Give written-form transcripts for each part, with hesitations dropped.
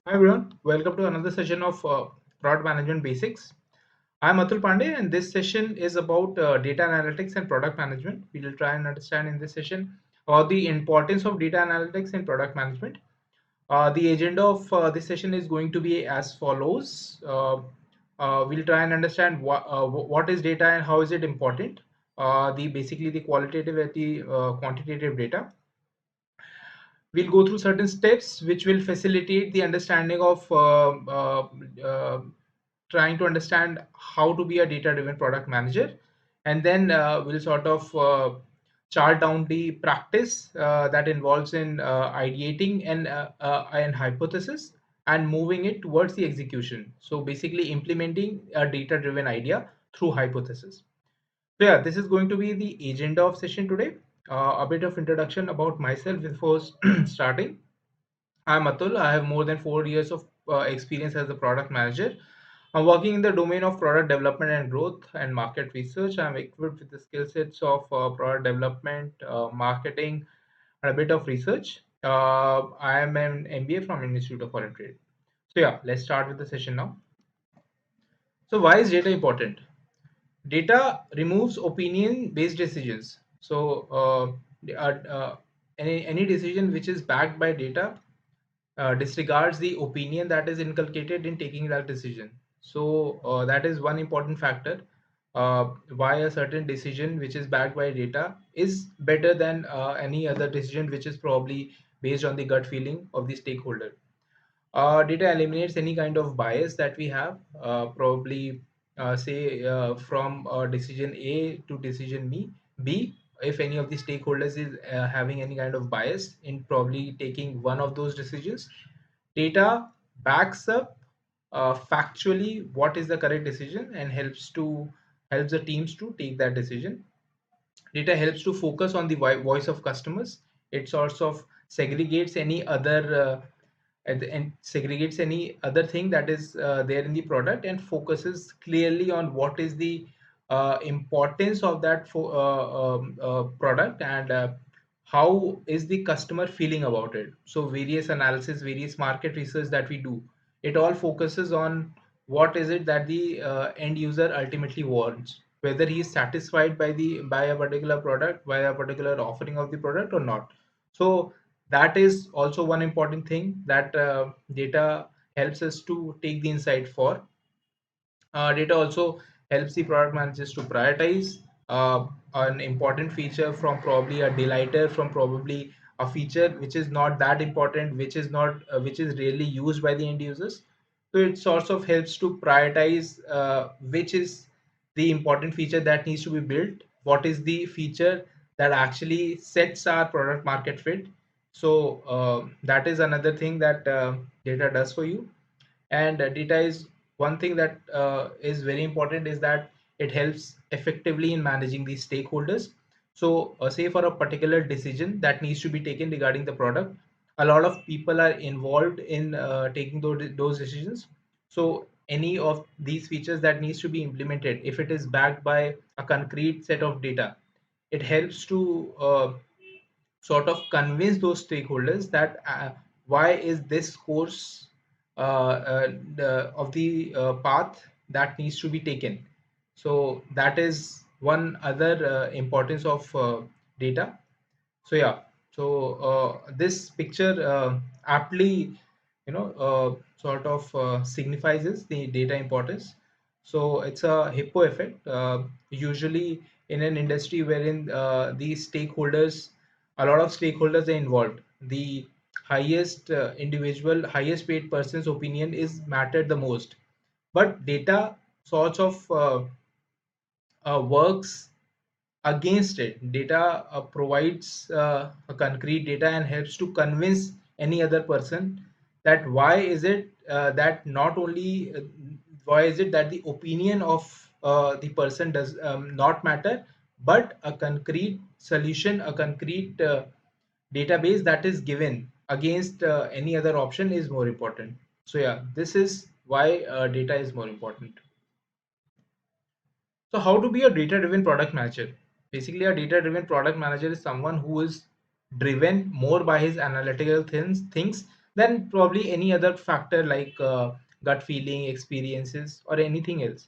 Hi everyone, welcome to another session of Product Management Basics. I'm Atul Pandey, and this session is about data analytics and product management. We will try and understand in this session about the importance of data analytics and product management. The agenda of this session is going to be as follows. We'll try and understand what is data and how is it important. The basically the qualitative and the quantitative data. We'll go through certain steps which will facilitate the understanding of trying to understand how to be a data driven product manager, and then we'll sort of chart down the practice that involves in ideating and hypothesis and moving it towards the execution, so basically implementing a data driven idea through hypothesis. So yeah, this is going to be the agenda of session today. A bit of introduction about myself before starting. I'm Atul. I have more than 4 years of experience as a product manager. I'm working in the domain of product development and growth and market research. I'm equipped with the skill sets of product development, marketing, and a bit of research. I am an MBA from Institute of Foreign Trade. So yeah, let's start with the session now. So why is data important? Data removes opinion-based decisions. So any decision which is backed by data disregards the opinion that is inculcated in taking that decision. So that is one important factor why a certain decision which is backed by data is better than any other decision which is probably based on the gut feeling of the stakeholder. Data eliminates any kind of bias that we have, probably say from decision A to decision B. If any of the stakeholders is having any kind of bias in probably taking one of those decisions, data backs up factually what is the correct decision and helps the teams to take that decision. Data helps to focus on the voice of customers. It sorts of segregates any other and segregates any other thing that is there in the product and focuses clearly on what is the importance of that product and how is the customer feeling about it. So various analysis, various market research that we do, it all focuses on what is it that the end user ultimately wants, whether he is satisfied by a particular product, by a particular offering of the product or not. So that is also one important thing that data helps us to take the insight for. Data also helps the product managers to prioritize an important feature from probably a delighter, from probably a feature which is not that important, which is rarely used by the end users. So it sort of helps to prioritize which is the important feature that needs to be built, what is the feature that actually sets our product market fit. So that is another thing that data does for you. And data is one thing that is very important, is that it helps effectively in managing these stakeholders. So say for a particular decision that needs to be taken regarding the product, a lot of people are involved in taking those decisions. So any of these features that needs to be implemented, if it is backed by a concrete set of data, it helps to sort of convince those stakeholders that why is this course of the path that needs to be taken. So that is one other importance of data. So yeah, so this picture aptly sort of signifies the data importance. So it's a hippo effect, usually in an industry wherein a lot of stakeholders are involved. The highest highest paid person's opinion is mattered the most, but data sorts of works against it. Data provides a concrete data and helps to convince any other person that why is it that the opinion of the person does not matter, but a concrete solution, a concrete database that is given against any other option is more important. So yeah, this is why data is more important. So how to be a data-driven product manager? Basically, a data-driven product manager is someone who is driven more by his analytical things than probably any other factor like gut feeling, experiences, or anything else.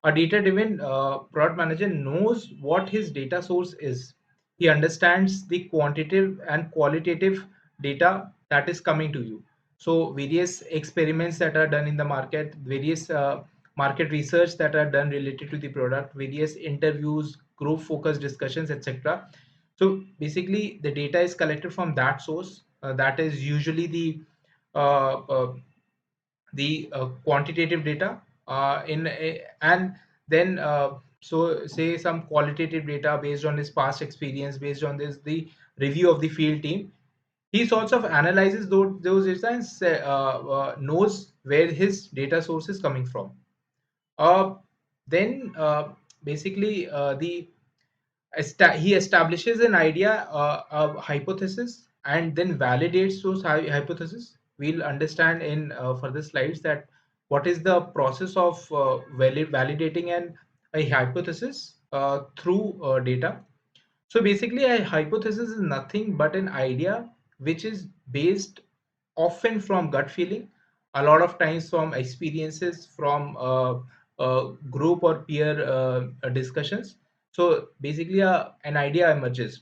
A data driven product manager knows what his data source is. He understands the quantitative and qualitative data that is coming to you. So, various experiments that are done in the market, various market research that are done related to the product, various interviews, group focus discussions, etc. So, basically, the data is collected from that source. That is usually uh, uh, the quantitative data and then so say some qualitative data based on his past experience, based on this the review of the field team. He sorts of analyzes those data and knows where his data source is coming from. Then basically he establishes an idea, a hypothesis, and then validates those hypotheses. We'll understand in further slides that what is the process of validating a hypothesis through data. So basically, a hypothesis is nothing but an idea which is based often from gut feeling, a lot of times from experiences, from group or peer discussions. So basically, an idea emerges.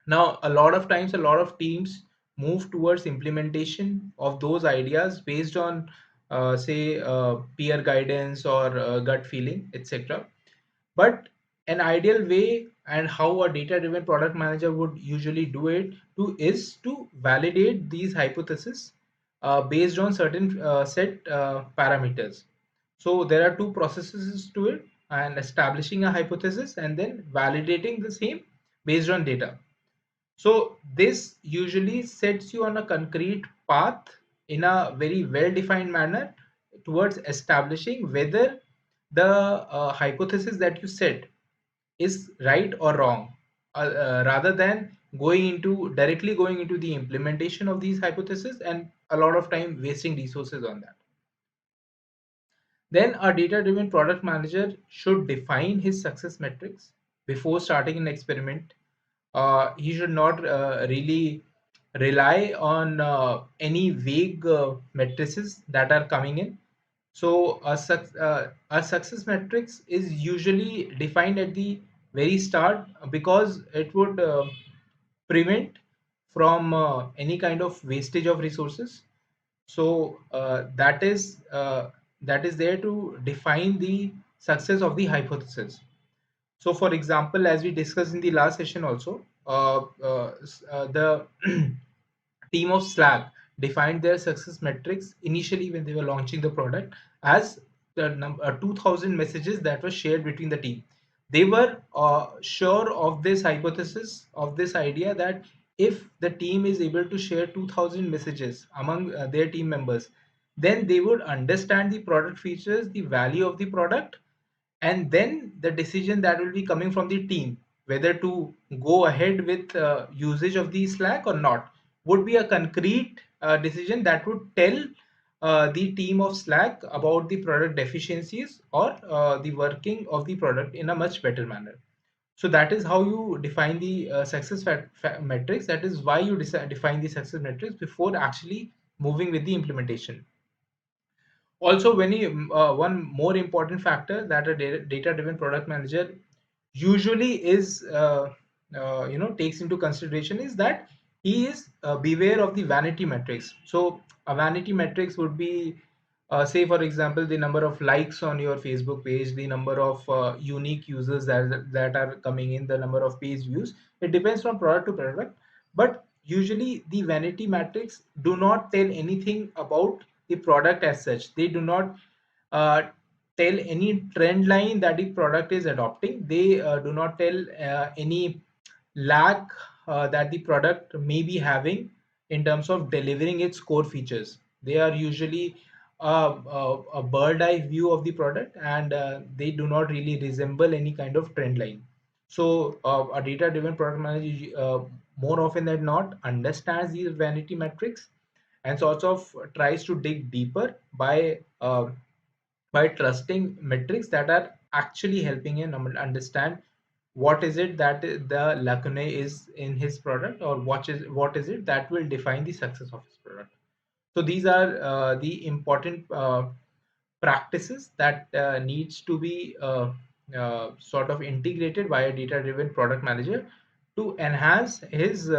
Now, a lot of times, a lot of teams move towards implementation of those ideas based on, say, peer guidance or gut feeling, etc. But an ideal way and how a data driven product manager would usually do it is to validate these hypotheses based on certain set parameters. So there are two processes to it, and establishing a hypothesis and then validating the same based on data. So this usually sets you on a concrete path in a very well defined manner towards establishing whether the hypothesis that you set is right or wrong, rather than directly going into the implementation of these hypotheses and a lot of time wasting resources on that. Then a data driven product manager should define his success metrics before starting an experiment. He should not really rely on any vague matrices that are coming in. So a success matrix is usually defined at the very start because it would prevent from any kind of wastage of resources. So that is there to define the success of the hypothesis. So, for example, as we discussed in the last session also, the team of Slack defined their success metrics initially when they were launching the product as the 2000 messages that were shared between the team. They were sure of this hypothesis, of this idea that if the team is able to share 2000 messages among their team members, then they would understand the product features, the value of the product, and then the decision that will be coming from the team whether to go ahead with usage of the Slack or not would be a concrete decision that would tell the team of Slack about the product deficiencies or the working of the product in a much better manner. So that is how you define the success metrics. That is why you define the success metrics before actually moving with the implementation. Also, one more important factor that a data driven product manager usually is takes into consideration is that he is beware of the vanity metrics. So a vanity metrics would be, say for example, the number of likes on your Facebook page, the number of unique users that are coming in, the number of page views. It depends from product to product, but usually the vanity metrics do not tell anything about the product as such. They do not uh, tell any trend line that the product is adopting. They do not tell any lack that the product may be having in terms of delivering its core features. They are usually a bird eye view of the product, and they do not really resemble any kind of trend line. So a data driven product manager more often than not understands these vanity metrics and sorts of tries to dig deeper by trusting metrics that are actually helping him understand what is it that the lacunae is in his product, or what is it that will define the success of his product. So these are the important practices that needs to be sort of integrated by a data-driven product manager to enhance his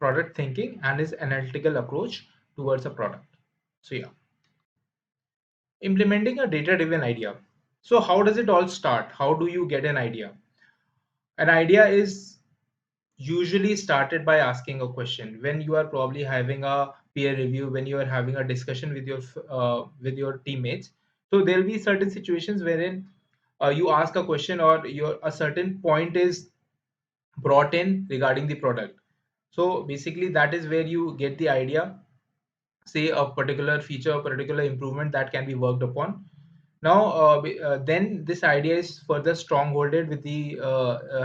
product thinking and his analytical approach towards a product. So yeah, implementing a data-driven idea. So how does it all start? How do you get an idea? An idea is usually started by asking a question. When you are probably having a peer review, when you are having a discussion with your teammates, so there'll be certain situations wherein you ask a question, or your a certain point is brought in regarding the product. So basically that is where you get the idea, say a particular feature, a particular improvement that can be worked upon. Now, then this idea is further strongholded with the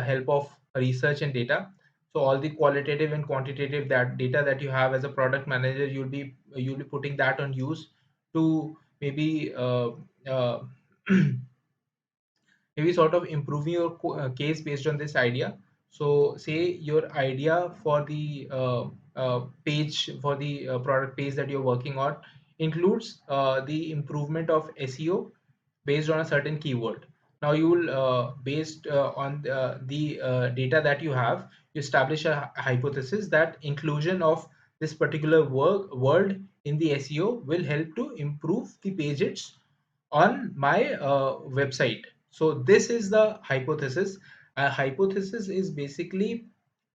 help of research and data. So all the qualitative and quantitative that data that you have as a product manager, you'll be putting that on use to maybe maybe sort of improving your case based on this idea. So say your idea for the page, for the product page that you're working on, includes the improvement of SEO based on a certain keyword. Now you will based on the data that you have, you establish a hypothesis that inclusion of this particular word in the SEO will help to improve the page hits on my website. So this is the hypothesis. A hypothesis is basically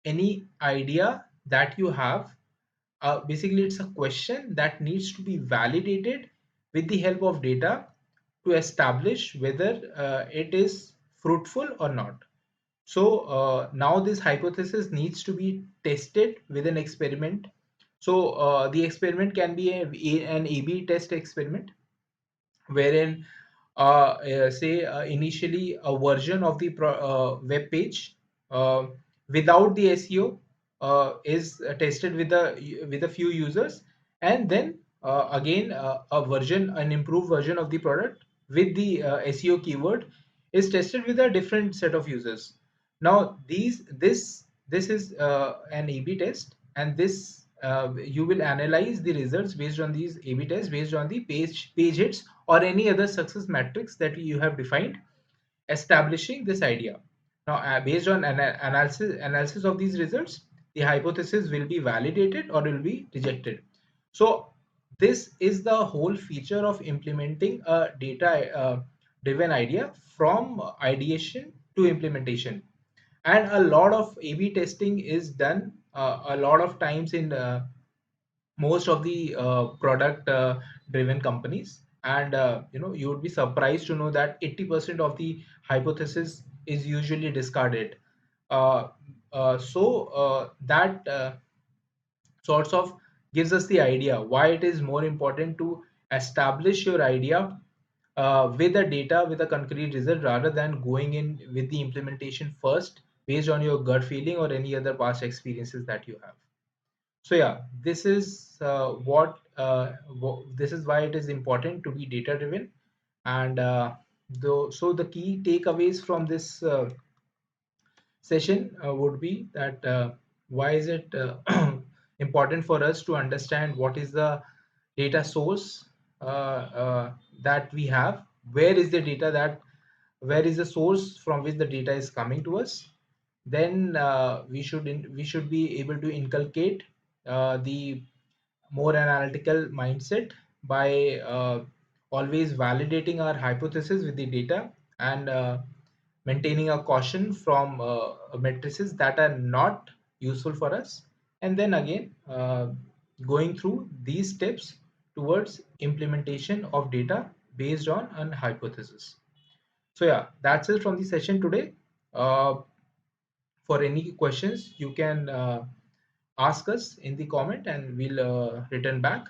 any idea that you have. Basically, it's a question that needs to be validated with the help of data to establish whether it is fruitful or not. So now this hypothesis needs to be tested with an experiment. So the experiment can be an A/B test experiment, wherein say initially a version of the web page uh, without the SEO is tested with a few users, and then again an improved version of the product with the SEO keyword is tested with a different set of users. Now this is an A/B test, and this you will analyze the results based on these A/B tests based on the page hits or any other success metrics that you have defined, establishing this idea. Now, based on analysis of these results, the hypothesis will be validated or will be rejected. So, this is the whole feature of implementing a data driven idea from ideation to implementation. And a lot of A/B testing is done a lot of times in most of the product driven companies, and you would be surprised to know that 80% of the hypothesis is usually discarded. uh, that sorts of gives us the idea why it is more important to establish your idea with the data, with a concrete result, rather than going in with the implementation first based on your gut feeling or any other past experiences that you have. So yeah, this is this is why it is important to be data driven. And so the key takeaways from this session would be that why is it important for us to understand what is the data source that we have, where is the data that where is the source from which the data is coming to us. Then we should be able to inculcate the more analytical mindset by always validating our hypothesis with the data, and maintaining a caution from matrices that are not useful for us, and then again going through these steps towards implementation of data based on an hypothesis. So yeah, that's it from the session today. uh, for any questions, you can ask us in the comment and we'll return back.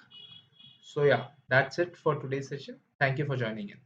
So yeah, that's it for today's session. Thank you for joining in.